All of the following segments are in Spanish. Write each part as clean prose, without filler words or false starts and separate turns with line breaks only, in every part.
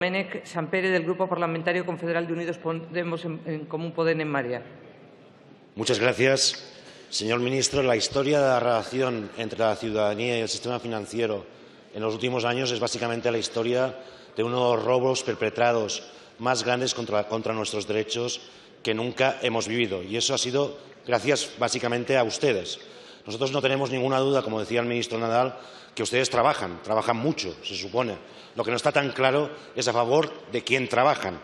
Domènec Sampere, del Grupo Parlamentario Confederal de Unidos Podemos en Común Podem en Marea.
Muchas gracias. Señor ministro, la historia de la relación entre la ciudadanía y el sistema financiero en los últimos años es básicamente la historia de uno de los robos perpetrados más grandes contra nuestros derechos que nunca hemos vivido. Y eso ha sido gracias básicamente a ustedes. Nosotros no tenemos ninguna duda, como decía el ministro Nadal, que ustedes trabajan mucho, se supone. Lo que no está tan claro es a favor de quién trabajan.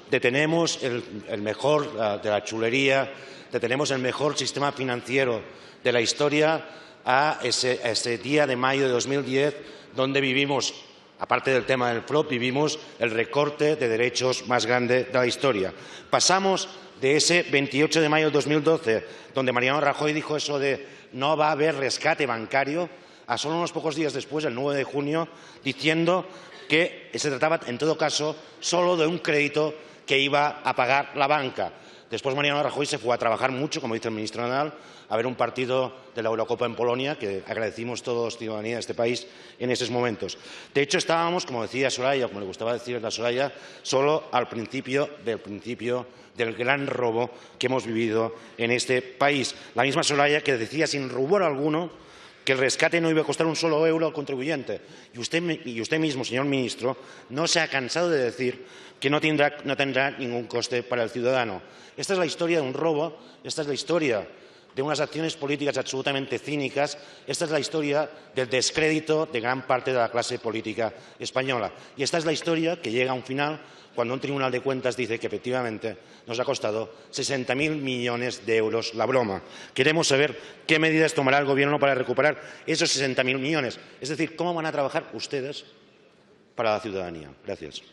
Tenemos el mejor de la chulería, tenemos el mejor sistema financiero de la historia a ese día de mayo de 2010, donde vivimos, aparte del tema del FROB, vivimos el recorte de derechos más grande de la historia. Pasamos de ese 28 de mayo de 2012, donde Mariano Rajoy dijo eso de no va a haber rescate bancario, a solo unos pocos días después, el 9 de junio, diciendo que se trataba, en todo caso, solo de un crédito que iba a pagar la banca. Después Mariano Rajoy se fue a trabajar mucho, como dice el ministro Nadal, a ver un partido de la Eurocopa en Polonia, que agradecimos todos, ciudadanía de este país, en esos momentos. De hecho, estábamos, como decía Soraya, como le gustaba decir a Soraya, solo al principio del gran robo que hemos vivido en este país. La misma Soraya que decía sin rubor alguno que el rescate no iba a costar un solo euro al contribuyente. Y usted mismo, señor ministro, no se ha cansado de decir que no tendrá ningún coste para el ciudadano. Esta es la historia de un robo, esta es la historia de unas acciones políticas absolutamente cínicas, esta es la historia del descrédito de gran parte de la clase política española. Y esta es la historia que llega a un final cuando un Tribunal de Cuentas dice que efectivamente nos ha costado 60.000 millones de euros la broma. Queremos saber qué medidas tomará el Gobierno para recuperar esos 60.000 millones. Es decir, cómo van a trabajar ustedes para la ciudadanía. Gracias.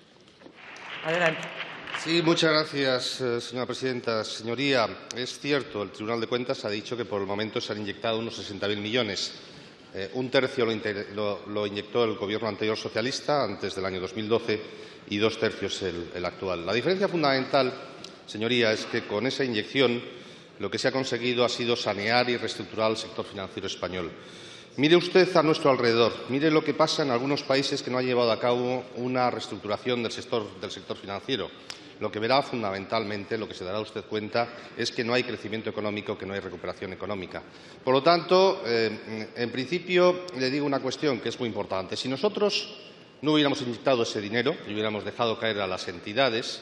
Adelante.
Sí, muchas gracias, señora presidenta. Señoría, es cierto, el Tribunal de Cuentas ha dicho que por el momento se han inyectado unos 60.000 millones. Un tercio lo inyectó el Gobierno anterior socialista, antes del año 2012, y 2 tercios el actual. La diferencia fundamental, señoría, es que con esa inyección lo que se ha conseguido ha sido sanear y reestructurar el sector financiero español. Mire usted a nuestro alrededor, mire lo que pasa en algunos países que no han llevado a cabo una reestructuración del sector financiero. Lo que verá fundamentalmente, lo que se dará usted cuenta, es que no hay crecimiento económico, que no hay recuperación económica. Por lo tanto, en principio, le digo una cuestión que es muy importante. Si nosotros no hubiéramos inyectado ese dinero y hubiéramos dejado caer a las entidades,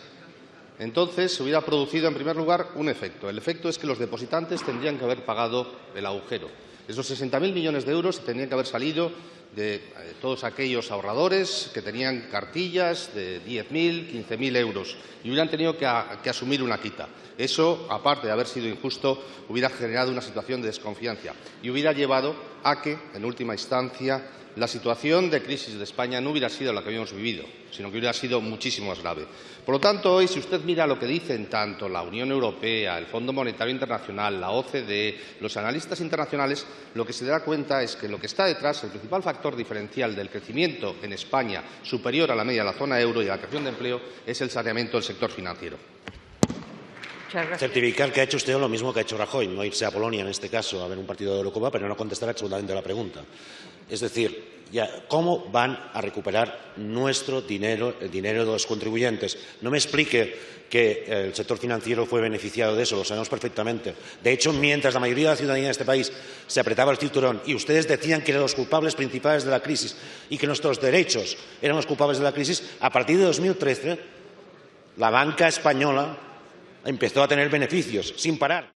entonces se hubiera producido, en primer lugar, un efecto. El efecto es que los depositantes tendrían que haber pagado el agujero. Esos 60.000 millones de euros tendrían que haber salido de todos aquellos ahorradores que tenían cartillas de 10.000, 15.000 euros y hubieran tenido que asumir una quita. Eso, aparte de haber sido injusto, hubiera generado una situación de desconfianza y hubiera llevado a que, en última instancia, la situación de crisis de España no hubiera sido la que habíamos vivido, sino que hubiera sido muchísimo más grave. Por lo tanto, hoy, si usted mira lo que dicen tanto la Unión Europea, el Fondo Monetario Internacional, la OCDE, los analistas internacionales, lo que se da cuenta es que lo que está detrás, el principal factor diferencial del crecimiento en España superior a la media de la zona euro y a la creación de empleo, es el saneamiento del sector financiero.
Certificar que ha hecho usted lo mismo que ha hecho Rajoy, no irse a Polonia en este caso a ver un partido de Eurocopa, pero no contestar absolutamente a la pregunta. Es decir, ¿cómo van a recuperar nuestro dinero, el dinero de los contribuyentes? No me explique que el sector financiero fue beneficiado de eso, lo sabemos perfectamente. De hecho, mientras la mayoría de la ciudadanía de este país se apretaba el cinturón y ustedes decían que eran los culpables principales de la crisis y que nuestros derechos eran los culpables de la crisis, a partir de 2013 la banca española empezó a tener beneficios sin parar.